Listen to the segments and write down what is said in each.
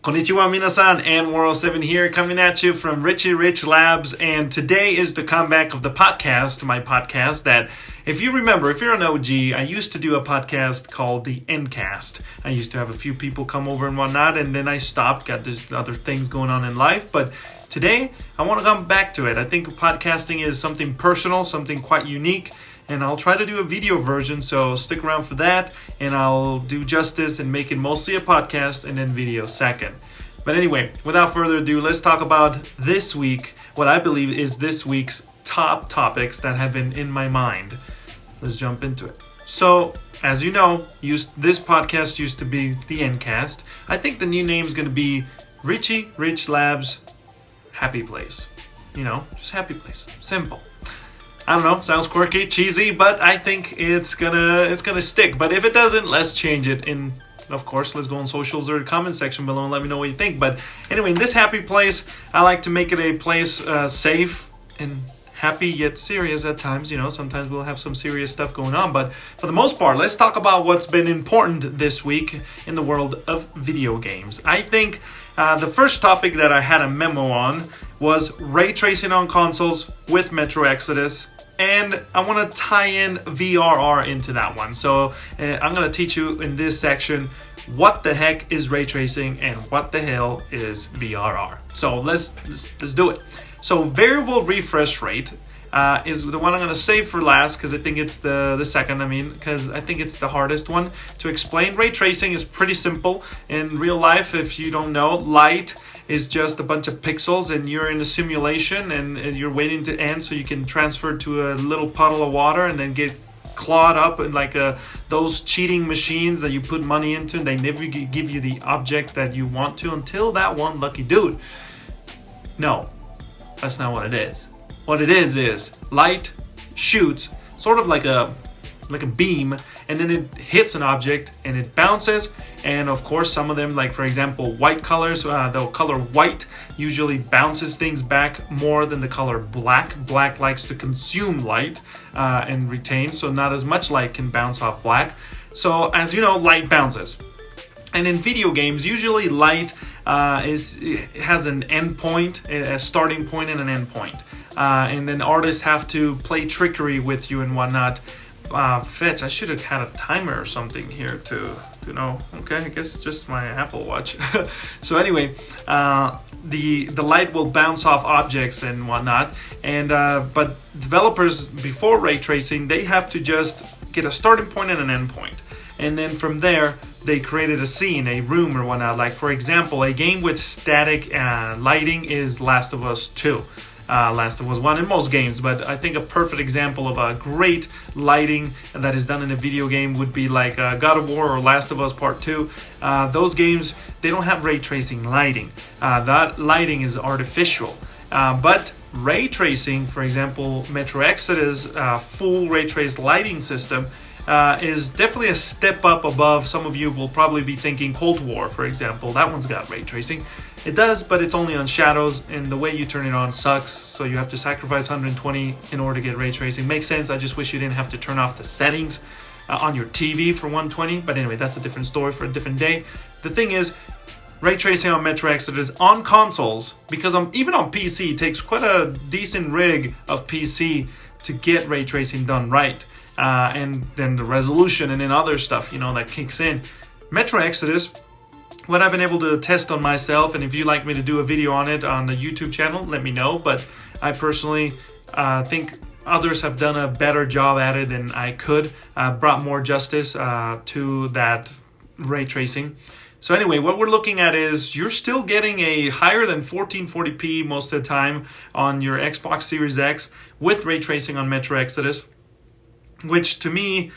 Konnichiwa minasan, and 107 here coming at you from RichieRichLabs, and today is the comeback of the podcast, my podcast that, if you remember, if you're an OG, I used to do a podcast called the Endcast. I used to have a few people come over and whatnot, and then I stopped, got these other things going on in life, but today I want to come back to it. I think podcasting is something personal, something quite unique, and I'll try to do a video version, so stick around for that, and I'll do justice and make it mostly a podcast and then video second. But anyway, without further ado, let's talk about this week, what I believe is this week's top topics that have been in my mind. Let's jump into it. So, as you know, this podcast used to be the Endcast. I think the new name is going to be RichieRichLabs Happy Place. You know, just Happy Place. Simple. I don't know, sounds quirky, cheesy, but I think it's gonna stick. But if it doesn't, let's change it. Of course, let's go on socials or the comment section below and let me know what you think. But anyway, in this happy place, I like to make it a place safe and happy yet serious at times. You know, sometimes we'll have some serious stuff going on. But for the most part, let's talk about what's been important this week in the world of video games. I think the first topic that I had a memo on was ray tracing on consoles with Metro Exodus. And I want to tie in VRR into that one. So I'm going to teach you in this section what the heck is ray tracing and what the hell is VRR. So let's do it. So variable refresh rate is the one I'm going to save for last because I think it's the second. Because I think it's the hardest one to explain. Ray tracing is pretty simple. In real life, if you don't know, light is just a bunch of pixels and you're in a simulation and you're waiting to end so you can transfer to a little puddle of water and then get clawed up in like those cheating machines that you put money into and they never give you the object that you want to until that one lucky dude. No, that's not what it is. What it is light shoots sort of like a beam, and then it hits an object and it bounces. And of course, some of them, like for example, white colors, the color white usually bounces things back more than the color black. Black likes to consume light and retain, so not as much light can bounce off black. So as you know, light bounces. And in video games, usually light has an end point, a starting point and an end point. And then artists have to play trickery with you and whatnot. Fetch, I should have had a timer or something here to know. Okay, I guess just my Apple Watch. So anyway, the light will bounce off objects and whatnot. And but developers before ray tracing, they have to just get a starting point and an end point. And then from there, they created a scene, a room or whatnot. Like for example, a game with static lighting is Last of Us 2. Last of Us 1 in most games, but I think a perfect example of a great lighting that is done in a video game would be like God of War or Last of Us Part 2. Those games, they don't have ray tracing lighting. That lighting is artificial. But ray tracing, for example, Metro Exodus full ray trace lighting system is definitely a step up above. Some of you will probably be thinking Cold War, for example. That one's got ray tracing. It does, but it's only on shadows, and the way you turn it on sucks, so you have to sacrifice 120 in order to get ray tracing. Makes sense. I just wish you didn't have to turn off the settings on your TV for 120, but anyway, that's a different story for a different day. The thing is, ray tracing on Metro Exodus on consoles, because even on PC, it takes quite a decent rig of PC to get ray tracing done right. And then the resolution and then other stuff, that kicks in. Metro Exodus, what I've been able to test on myself, and if you'd like me to do a video on it on the YouTube channel, let me know. But I personally think others have done a better job at it than I could, brought more justice to that ray tracing. So anyway, what we're looking at is you're still getting a higher than 1440p most of the time on your Xbox Series X with ray tracing on Metro Exodus, which to me,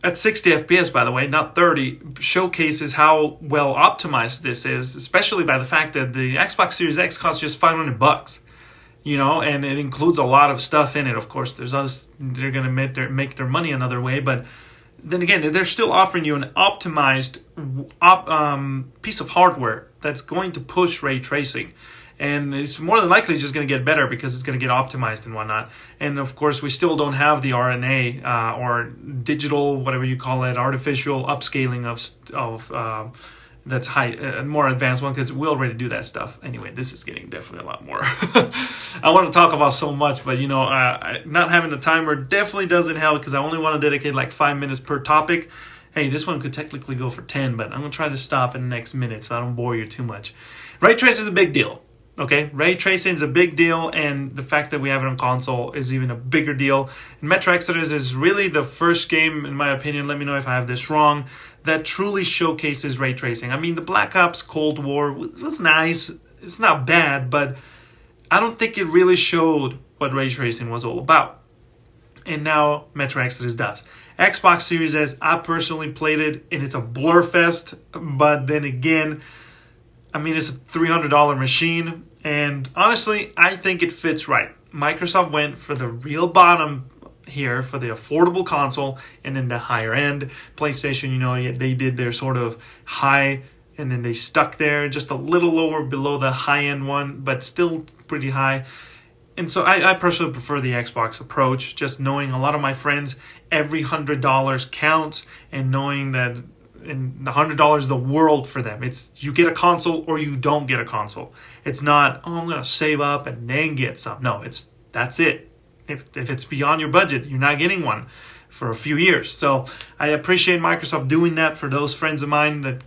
at 60 FPS, by the way, not 30, showcases how well optimized this is, especially by the fact that the Xbox Series X costs just $500, and it includes a lot of stuff in it. Of course, they're going to make their money another way, but then again, they're still offering you an optimized piece of hardware that's going to push ray tracing. And it's more than likely just going to get better because it's going to get optimized and whatnot. And of course, we still don't have the RNA or digital, whatever you call it, artificial upscaling of that's more advanced one, because we already do that stuff. Anyway, this is getting definitely a lot more. I want to talk about so much, but not having the timer definitely doesn't help, because I only want to dedicate like 5 minutes per topic. Hey, this one could technically go for 10, but I'm going to try to stop in the next minute so I don't bore you too much. Ray tracing is a big deal. Okay, ray tracing is a big deal, and the fact that we have it on console is even a bigger deal. And Metro Exodus is really the first game, in my opinion, let me know if I have this wrong, that truly showcases ray tracing. I mean, the Black Ops Cold War was nice. It's not bad, but I don't think it really showed what ray tracing was all about. And now Metro Exodus does. Xbox Series S, I personally played it, and it's a blur fest, but then again, I mean, it's a $300 machine, and honestly, I think it fits right. Microsoft went for the real bottom here, for the affordable console, and then the higher end. PlayStation, they did their sort of high, and then they stuck there just a little lower below the high end one, but still pretty high. And so I personally prefer the Xbox approach, just knowing a lot of my friends, every $100 counts, and knowing that and the $100 is the world for them. It's you get a console or you don't get a console. It's not, I'm going to save up and then get some. No, that's it. If it's beyond your budget, you're not getting one for a few years. So I appreciate Microsoft doing that for those friends of mine that,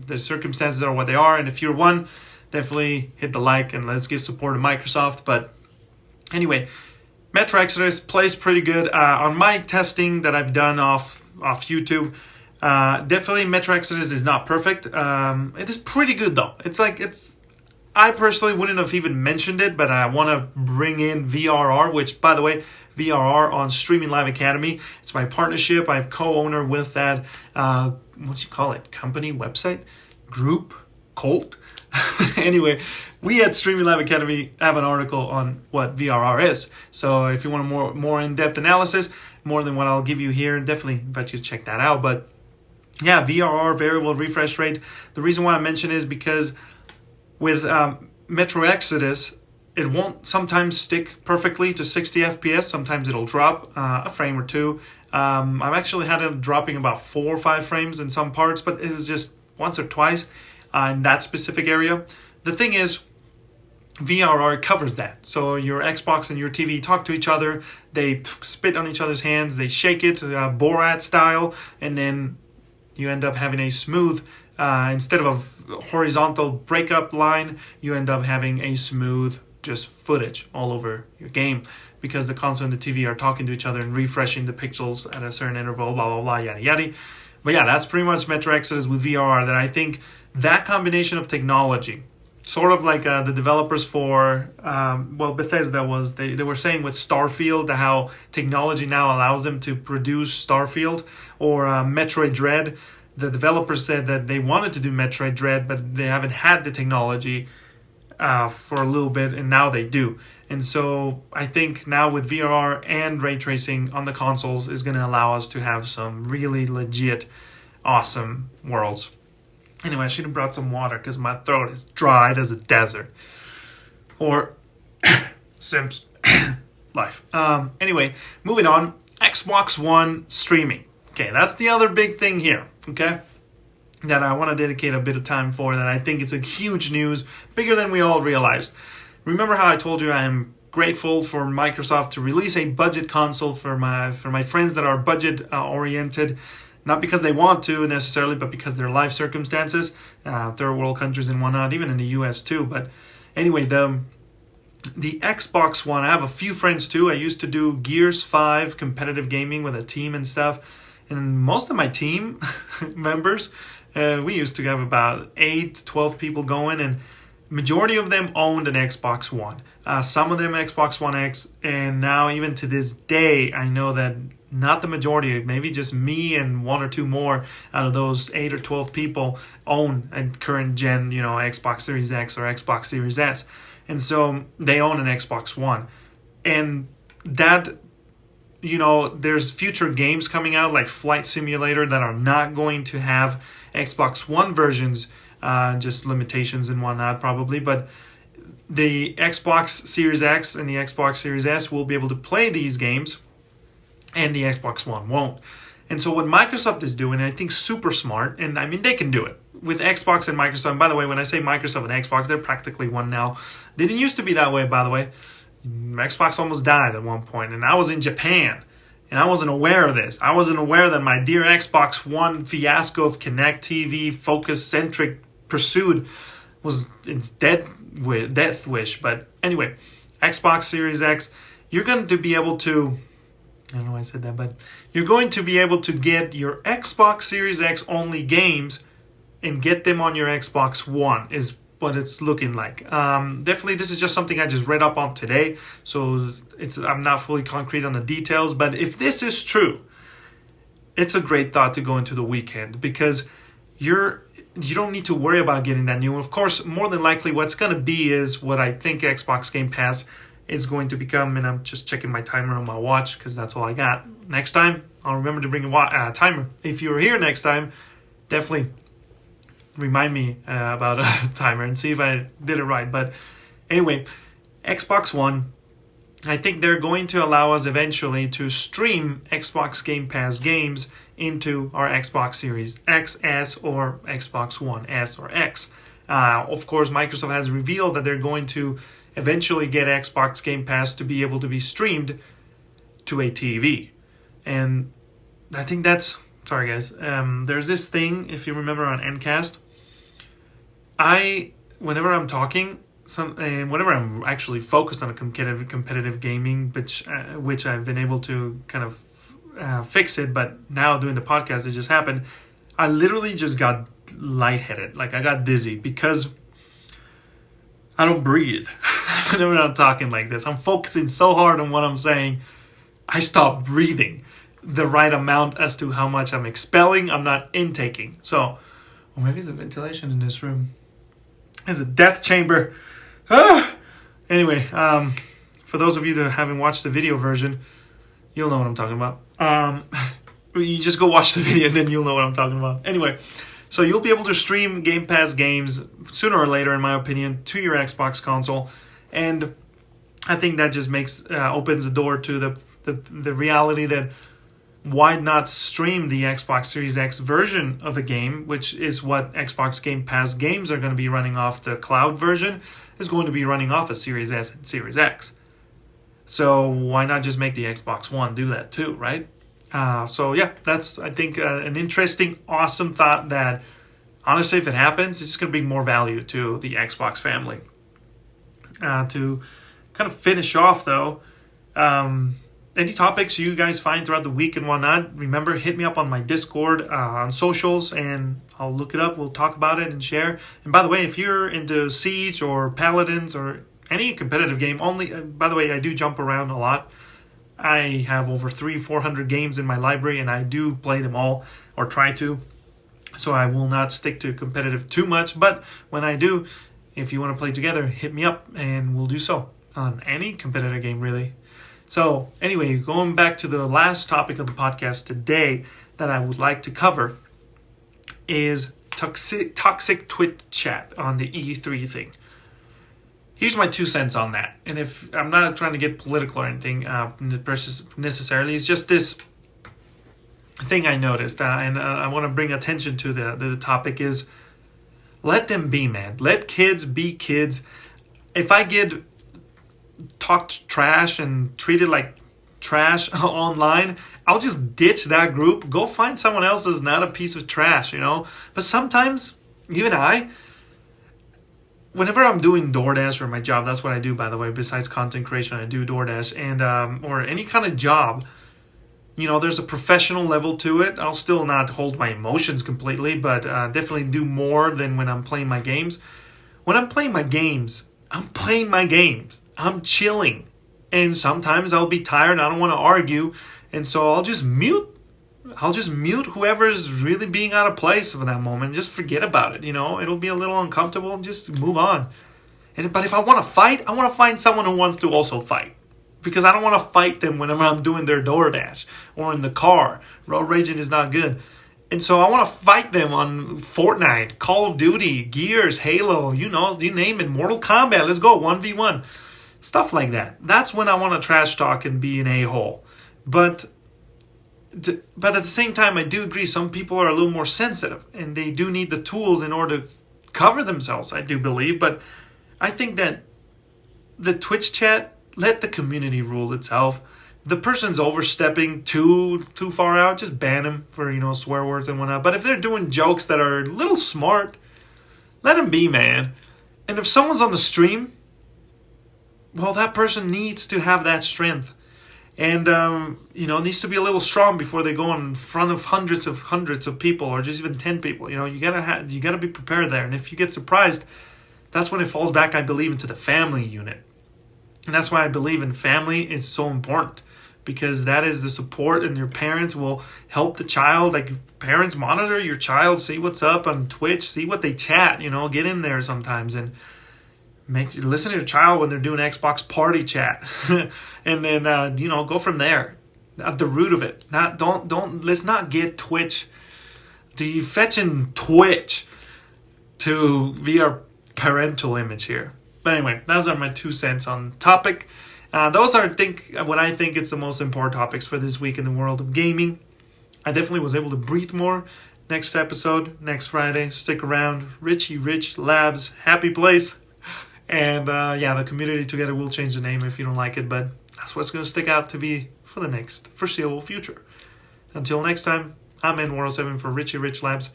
the circumstances are what they are. And if you're one, definitely hit the like and let's give support to Microsoft. But anyway, Metro Exodus plays pretty good. On my testing that I've done off YouTube, definitely Metro Exodus is not perfect. It is pretty good though. I personally wouldn't have even mentioned it, but I want to bring in VRR, which, by the way, VRR on Streaming Live Academy. It's my partnership. I have co-owner with that, company, website, group, cult. Anyway, we at Streaming Live Academy have an article on what VRR is. So if you want a more in-depth analysis, more than what I'll give you here, definitely invite you to check that out. But yeah, VRR Variable Refresh Rate. The reason why I mention it is because with Metro Exodus, it won't sometimes stick perfectly to 60 FPS. Sometimes it'll drop a frame or two. I've actually had it dropping about 4 or 5 frames in some parts, but it was just once or twice in that specific area. The thing is, VRR covers that. So your Xbox and your TV talk to each other. They spit on each other's hands. They shake it Borat style, and then you end up having a smooth, instead of a horizontal breakup line, you end up having a smooth just footage all over your game, because the console and the TV are talking to each other and refreshing the pixels at a certain interval, blah, blah, blah, yada, yada. But yeah, that's pretty much Metro Exodus with VRR, that I think that combination of technology, sort of like the developers for, Bethesda they were saying with Starfield, how technology now allows them to produce Starfield, or Metroid Dread. The developers said that they wanted to do Metroid Dread, but they haven't had the technology for a little bit, and now they do. And so I think now with VRR and ray tracing on the consoles is going to allow us to have some really legit, awesome worlds. Anyway, I should have brought some water because my throat is dried as a desert. Or Sims life. Anyway, moving on. Xbox One streaming. Okay, that's the other big thing here. Okay, that I want to dedicate a bit of time for. That I think it's a huge news, bigger than we all realized. Remember how I told you I am grateful for Microsoft to release a budget console for my friends that are budget oriented. Not because they want to necessarily, but because their life circumstances, third world countries and whatnot, even in the US too. But anyway, the Xbox One, I have a few friends too. I used to do Gears 5 competitive gaming with a team and stuff. And most of my team members, we used to have about 8, 12 people going, and majority of them owned an Xbox One. Some of them Xbox One X, and now even to this day, I know that not the majority, maybe just me and 1 or 2 more out of those 8 or 12 people own a current gen, Xbox Series X or Xbox Series S. And so they own an Xbox One. And that, there's future games coming out like Flight Simulator that are not going to have Xbox One versions, just limitations and whatnot probably, but the Xbox Series X and the Xbox Series S will be able to play these games, and the Xbox One won't. And so what Microsoft is doing, and I think super smart, and I mean they can do it. with Xbox and Microsoft, and by the way, when I say Microsoft and Xbox, they're practically one now. They didn't used to be that way, by the way. Xbox almost died at one point, and I was in Japan, and I wasn't aware of this. I wasn't aware that my dear Xbox One fiasco of Kinect TV focus-centric pursuit was its death wish. But anyway, Xbox Series X, you're going to be able to, I don't know why I said that, but you're going to be able to get your Xbox Series X only games and get them on your Xbox One is what it's looking like. Definitely, this is just something I just read up on today, so I'm not fully concrete on the details. But if this is true, it's a great thought to go into the weekend, because you don't need to worry about getting that new one. Of course, more than likely, what's going to be is what I think Xbox Game Pass is going to become, and I'm just checking my timer on my watch because that's all I got. Next time, I'll remember to bring a timer. If you're here next time, definitely remind me about a timer and see if I did it right. But anyway, Xbox One, I think they're going to allow us eventually to stream Xbox Game Pass games into our Xbox Series X, S, or Xbox One S or X. Of course, Microsoft has revealed that they're going to eventually get Xbox Game Pass to be able to be streamed to a TV. And I think that's... Sorry, guys. There's this thing, if you remember, on Endcast. Whenever I'm talking, whenever I'm actually focused on a competitive gaming, which I've been able to kind of fix it, but now doing the podcast, it just happened. I literally just got lightheaded. Like, I got dizzy because I don't breathe whenever I'm talking like this. I'm focusing so hard on what I'm saying, I stop breathing the right amount as to how much I'm expelling. I'm not intaking. So, or maybe it's the ventilation in this room. It's a death chamber. Anyway, for those of you that haven't watched the video version, you'll know what I'm talking about. You just go watch the video and then you'll know what I'm talking about. Anyway, so you'll be able to stream Game Pass games sooner or later, in my opinion, to your Xbox console. And I think that just opens the door to the reality that why not stream the Xbox Series X version of a game, which is what Xbox Game Pass games are going to be running off. The cloud version is going to be running off a Series S and Series X. So why not just make the Xbox One do that too, right? So yeah, that's, I think, an interesting, awesome thought that, honestly, if it happens, it's just going to bring more value to the Xbox family. To kind of finish off, though, any topics you guys find throughout the week and whatnot, remember, hit me up on my Discord, on socials, and I'll look it up. We'll talk about it and share. And by the way, if you're into Siege or Paladins or any competitive game, by the way, I do jump around a lot. I have over 400 games in my library, and I do play them all, or try to. So I will not stick to competitive too much. But when I do, if you want to play together, hit me up, and we'll do so on any competitive game, really. So anyway, going back to the last topic of the podcast today that I would like to cover is toxic Twitch chat on the E3 thing. Here's my 2 cents on that. And if I'm not trying to get political or anything necessarily, it's just this thing I noticed, and I want to bring attention to the topic is, let them be, man. Let kids be kids. If I get talked trash and treated like trash online, I'll just ditch that group, go find someone else that's not a piece of trash, you know. But sometimes, even whenever I'm doing DoorDash or my job, that's what I do, by the way, besides content creation, I do DoorDash, and or any kind of job, you know, there's a professional level to it. I'll still not hold my emotions completely, but definitely do more than when I'm playing my games. When I'm playing my games, I'm playing my games. I'm chilling. And sometimes I'll be tired and I don't want to argue. And so I'll just mute whoever's really being out of place for that moment. Just forget about it, you know. It'll be a little uncomfortable and just move on. But if I want to fight, I want to find someone who wants to also fight. Because I don't want to fight them whenever I'm doing their DoorDash or in the car. Road raging is not good. And so I want to fight them on Fortnite, Call of Duty, Gears, Halo, you know, you name it, Mortal Kombat, let's go, 1v1. Stuff like that. That's when I want to trash talk and be an a-hole. But But at the same time, I do agree some people are a little more sensitive and they do need the tools in order to cover themselves, I do believe. But I think that the Twitch chat, let the community rule itself. The person's overstepping too far out, just ban him for, swear words and whatnot. But if they're doing jokes that are a little smart, let them be, man. And if someone's on the stream, well, that person needs to have that strength. And, needs to be a little strong before they go in front of hundreds of people, or just even 10 people. You gotta be prepared there. And if you get surprised, that's when it falls back, I believe, into the family unit. And that's why I believe in family is so important, because that is the support, and your parents will help the child. Like, parents monitor your child, see what's up on Twitch, see what they chat, get in there sometimes and listen to your child when they're doing Xbox party chat. And then, go from there at the root of it. Let's not get Twitch, fetching Twitch to be our parental image here. But anyway, those are my 2 cents on the topic. Those are, what I think it's the most important topics for this week in the world of gaming. I definitely was able to breathe more. Next episode, next Friday. Stick around. RichieRichLabs Happy Place. And the community together will change the name if you don't like it. But that's what's going to stick out to be for the next foreseeable future. Until next time, I'm N107 for RichieRichLabs.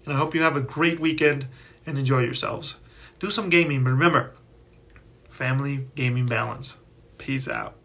And I hope you have a great weekend and enjoy yourselves. Do some gaming, but remember, family gaming balance. Peace out.